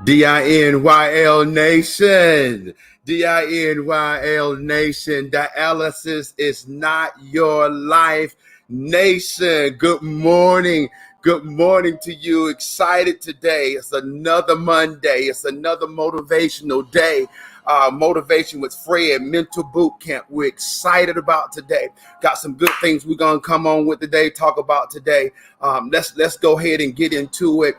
DINYL Nation, DINYL Nation, dialysis is not your life nation. Good morning. Good morning to you. Excited today. It's another Monday. It's another motivational day. Motivation with Fred, Mental Bootcamp. We're excited about today. Got some good things we're going to come on with today, talk about today. Let's go ahead and get into it.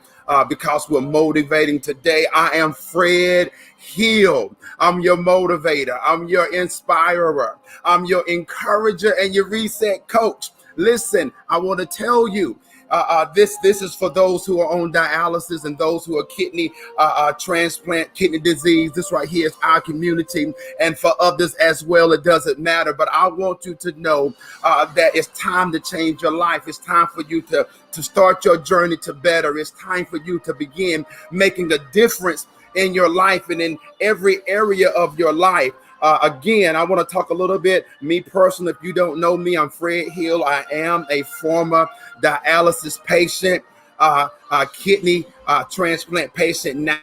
Because we're motivating today. I am Fred Hill. I'm your motivator. I'm your inspirer. I'm your encourager and your reset coach. Listen, I want to tell you, this is for those who are on dialysis and those who are kidney transplant, kidney disease. This right here is our community, and for others as well. It doesn't matter, but I want you to know that it's time to change your life. It's time for you to start your journey to better. It's time for you to begin making a difference in your life and in every area of your life. Again, I want to talk a little bit, me personally. If you don't know me, I'm Fred Hill. I am a former dialysis patient, kidney transplant patient now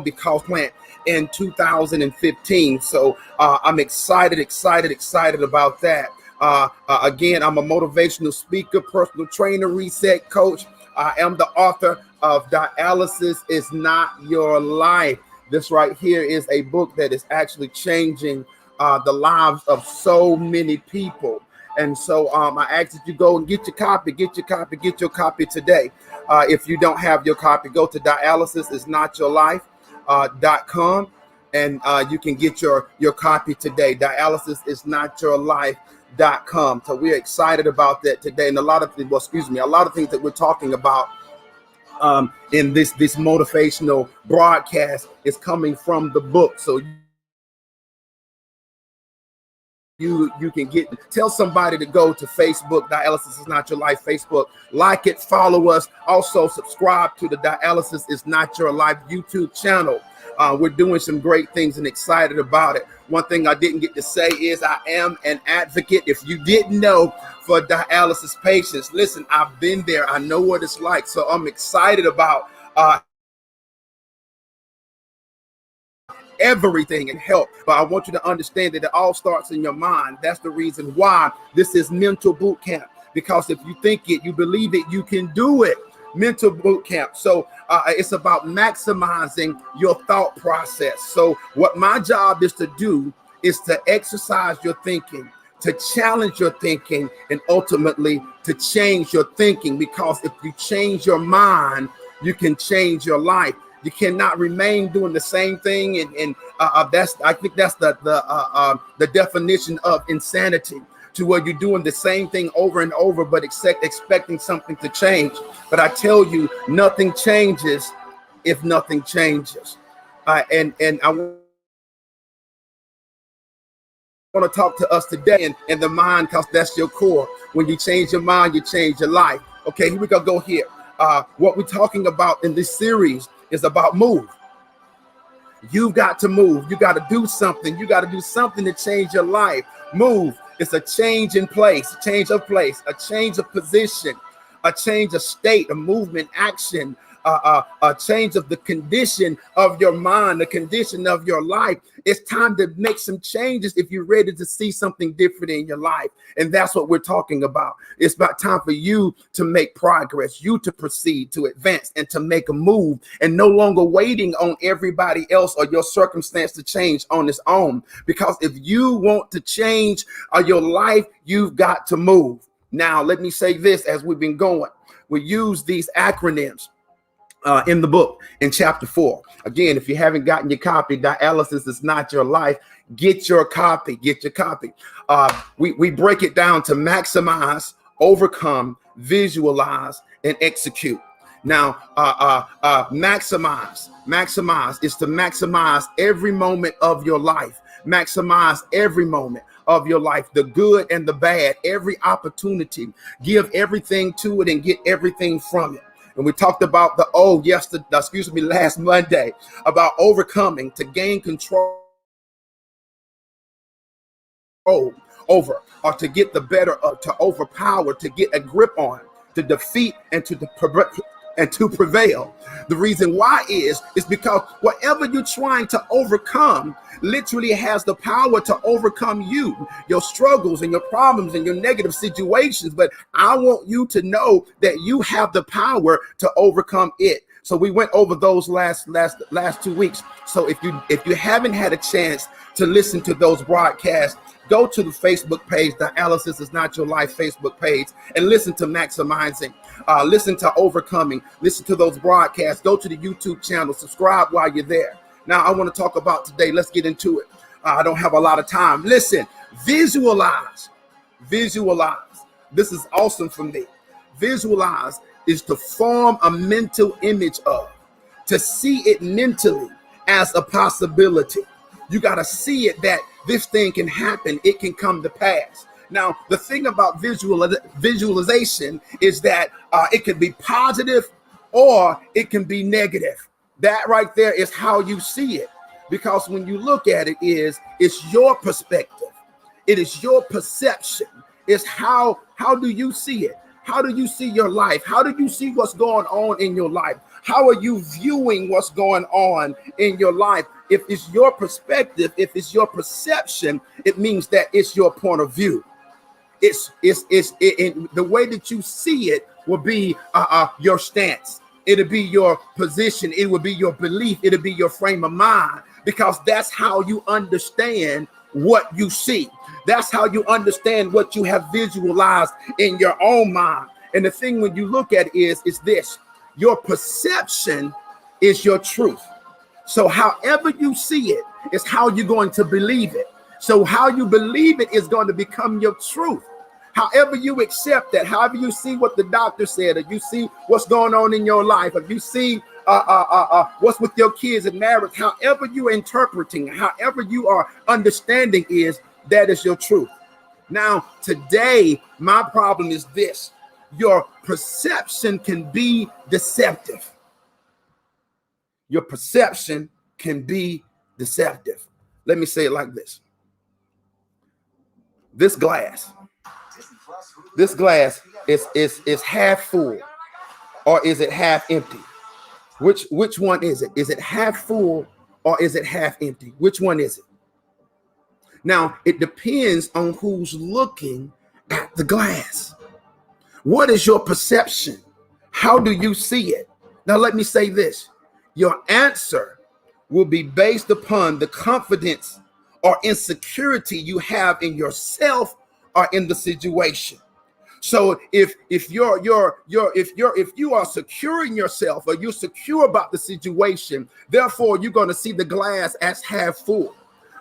because plant in 2015. So I'm excited about that. Again, I'm a motivational speaker, personal trainer, reset coach. I am the author of Dialysis is Not Your Life. This right here is a book that is actually changing the lives of so many people. And so I ask that you go and get your copy today. If you don't have your copy, go to dialysisisnotyourlife.com and you can get your copy today. Dialysisisnotyourlife.com. So we're excited about that today. And a lot of things that we're talking about in this motivational broadcast is coming from the book. So you can tell somebody to go to Facebook, Dialysis is Not Your Life Facebook, like it, follow us. Also subscribe to the Dialysis is Not Your Life YouTube channel. We're doing some great things and excited about it. One thing I didn't get to say is I am an advocate, if you didn't know, for dialysis patients. Listen, I've been there. I know what it's like. So I'm excited about everything and help. But I want you to understand that it all starts in your mind. That's the reason why this is Mental Bootcamp. Because if you think it, you believe it, you can do it. Mental Bootcamp. So it's about maximizing your thought process. So what my job is to do is to exercise your thinking, to challenge your thinking, and ultimately to change your thinking. Because if you change your mind, you can change your life. You cannot remain doing the same thing, and I think that's the definition of insanity, to where you're doing the same thing over and over, but expecting something to change. But I tell you, nothing changes if nothing changes. And I want to talk to us today in the mind, because that's your core. When you change your mind, you change your life. Okay, here we go here. What we're talking about in this series is about move. You've got to move. You got to do something. You got to do something to change your life. Move. It's a change in place, a change of position, a change of state, a movement, action, a change of the condition of your mind, the condition of your life. It's time to make some changes if you're ready to see something different in your life. And that's what we're talking about. It's about time for you to make progress, you to proceed, to advance, and to make a move, and no longer waiting on everybody else or your circumstance to change on its own. Because if you want to change your life, you've got to move. Now, let me say this as we've been going. We use these acronyms in the book in chapter 4. Again, if you haven't gotten your copy, Dialysis is Not Your Life, get your copy. We break it down to maximize, overcome, visualize, and execute. Now, maximize is to maximize every moment of your life. Maximize every moment of your life, the good and the bad, every opportunity. Give everything to it and get everything from it. And we talked about last Monday, about overcoming, to gain control over, or to get the better of, to overpower, to get a grip on, to defeat, and to and to prevail. The reason why is because whatever you're trying to overcome literally has the power to overcome you, your struggles and your problems and your negative situations. But I want you to know that you have the power to overcome it. So we went over those last 2 weeks. So if you haven't had a chance to listen to those broadcasts, go to the Facebook page, Dialysis is Not Your Life Facebook page, and listen to Maximizing, listen to Overcoming, listen to those broadcasts, go to the YouTube channel, subscribe while you're there. Now I want to talk about today. Let's get into it. I don't have a lot of time. Listen, visualize. This is awesome for me. Visualize is to form a mental image of, to see it mentally as a possibility. You got to see it that this thing can happen. It can come to pass. Now, the thing about visualization is that it can be positive or it can be negative. That right there is how you see it. Because when you look at it, it's your perspective. It is your perception. It's how do you see it? How do you see your life? How do you see what's going on in your life? How are you viewing what's going on in your life? If it's your perspective, if it's your perception, it means that it's your point of view. It's the way that you see it will be your stance. It'll be your position. It will be your belief. It'll be your frame of mind, because that's how you understand what you see. That's how you understand what you have visualized in your own mind. And the thing when you look at it is this: your perception is your truth. So however you see it is how you're going to believe it. So how you believe it is going to become your truth. However you accept that, however you see what the doctor said, or you see what's going on in your life, or you see what's with your kids and marriage, however you're interpreting, however you are understanding that is your truth. Now, today, my problem is this: your perception can be deceptive. Your perception can be deceptive. Let me say it like this. This glass is half full, or is it half empty? Which one is it? Is it half full or is it half empty? Which one is it? Now, it depends on who's looking at the glass. What is your perception? How do you see it? Now, let me say this. Your answer will be based upon the confidence or insecurity you have in yourself or in the situation. So if you are secure in yourself, or you're secure about the situation, therefore you're going to see the glass as half full.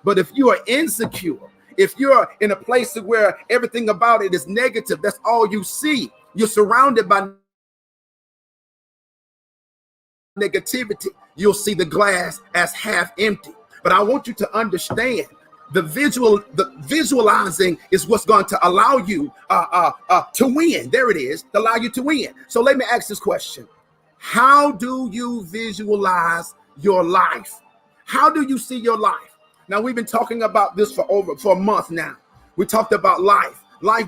But if you are insecure, if you're in a place where everything about it is negative, that's all you see. You're surrounded by negativity. You'll see the glass as half empty. But I want you to understand, the visualizing is what's going to allow you to win. There it is, to allow you to win. So let me ask this question: how do you visualize your life? How do you see your life? Now, we've been talking about this for a month now. We talked about life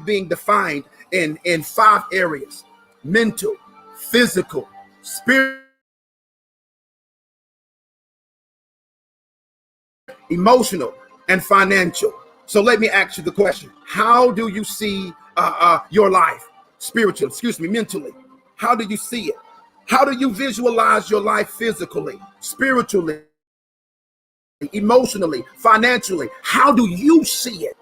being defined in 5 areas: mental, physical, spiritual, emotional, and financial. So let me ask you the question: how do you see your life mentally? How do you see it? How do you visualize your life physically, spiritually, emotionally, financially? How do you see it?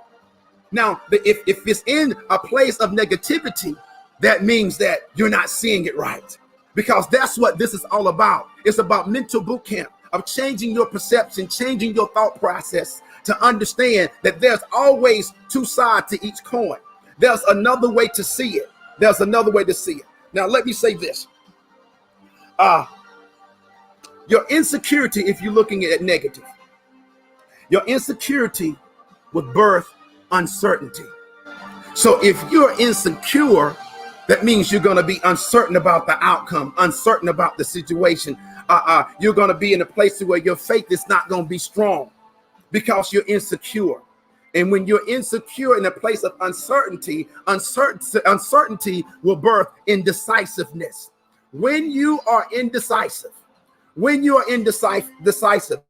Now, if it's in a place of negativity, that means that you're not seeing it right, because that's what this is all about. It's about mental boot camp of changing your perception, changing your thought process, to understand that there's always 2 sides to each coin. There's another way to see it. There's another way to see it. Now, let me say this. Your insecurity, if you're looking at it negative, your insecurity would birth uncertainty. So if you're insecure, that means you're going to be uncertain about the outcome, uncertain about the situation. You're going to be in a place where your faith is not going to be strong, because you're insecure. And when you're insecure in a place of uncertainty will birth indecisiveness. when you are indecisive, decisive,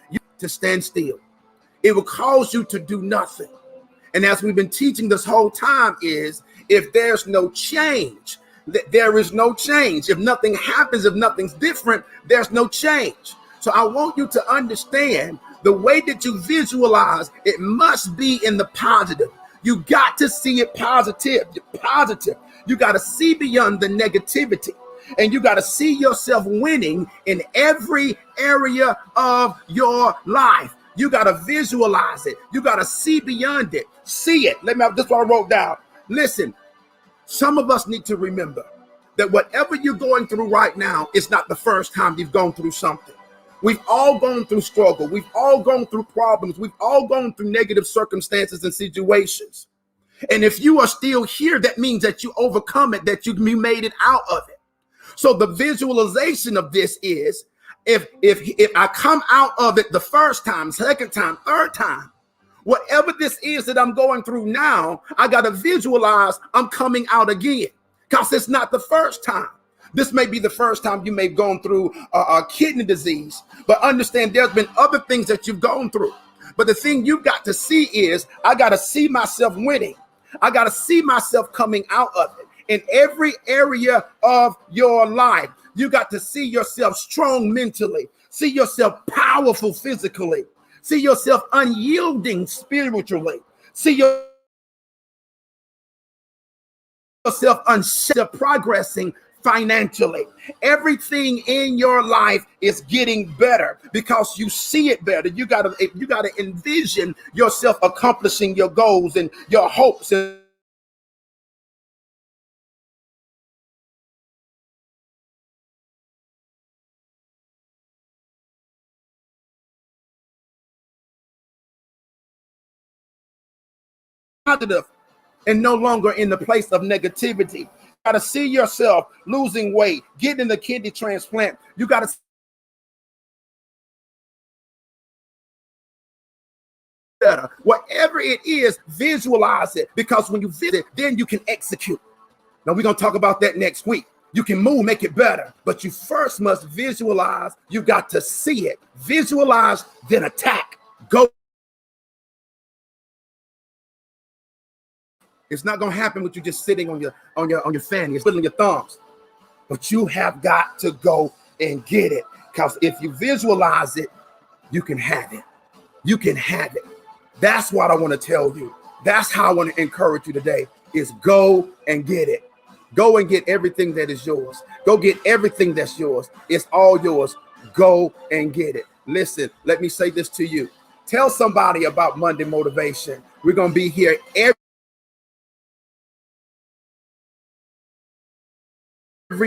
you to stand still. It will cause you to do nothing. And as we've been teaching this whole time is, if there's no change, there is no change. If nothing happens, if nothing's different, there's no change. So I want you to understand the way that you visualize, it must be in the positive. You got to see it positive. You got to see beyond the negativity. And you got to see yourself winning in every area of your life. You got to visualize it. You got to see beyond it. See it. This is what I wrote down. Listen, some of us need to remember that whatever you're going through right now is not the first time you've gone through something. We've all gone through struggle. We've all gone through problems. We've all gone through negative circumstances and situations. And if you are still here, that means that you overcome it, that you made it out of it. So the visualization of this is, if I come out of it the first time, second time, third time, whatever this is that I'm going through now, I got to visualize I'm coming out again, because it's not the first time. This may be the first time you may have gone through kidney disease, but understand there's been other things that you've gone through. But the thing you've got to see is, I got to see myself winning. I got to see myself coming out of it. In every area of your life, you got to see yourself strong mentally, see yourself powerful physically, see yourself unyielding spiritually, see yourself progressing financially. Everything in your life is getting better because you see it better. You gotta envision yourself accomplishing your goals and your hopes and positive, and no longer in the place of negativity. You got to see yourself losing weight, getting the kidney transplant. You got to better. Whatever it is, visualize it, because when you visit, then you can execute. Now we're going to talk about that next week. You can move, make it better, but you first must visualize. You got to see it. Visualize, then attack. Go. It's not going to happen with you just sitting on your fanny, you're twiddling your thumbs. But you have got to go and get it, because if you visualize it, you can have it. You can have it. That's what I want to tell you. That's how I want to encourage you today, is go and get it. Go and get everything that is yours. Go get everything that's yours. It's all yours. Go and get it. Listen, let me say this to you. Tell somebody about Monday Motivation. We're going to be here every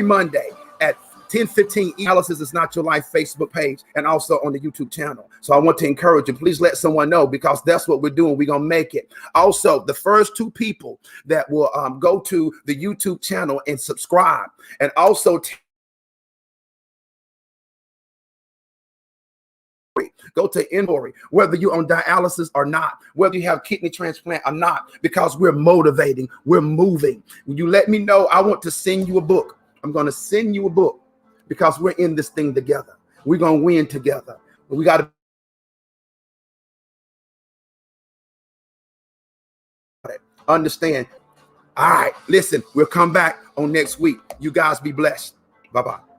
Monday at 10:15. Dialysis is Not Your Life Facebook page, and also on the YouTube channel. So I want to encourage you, please let someone know, because that's what we're doing. We're going to make it. Also, the first 2 people that will go to the YouTube channel and subscribe, and also go to inventory, whether you're on dialysis or not, whether you have kidney transplant or not, because we're motivating, we're moving. When you let me know, I want to send you a book. I'm going to send you a book, because we're in this thing together. We're going to win together. We got to understand. All right, listen, we'll come back on next week. You guys be blessed. Bye-bye.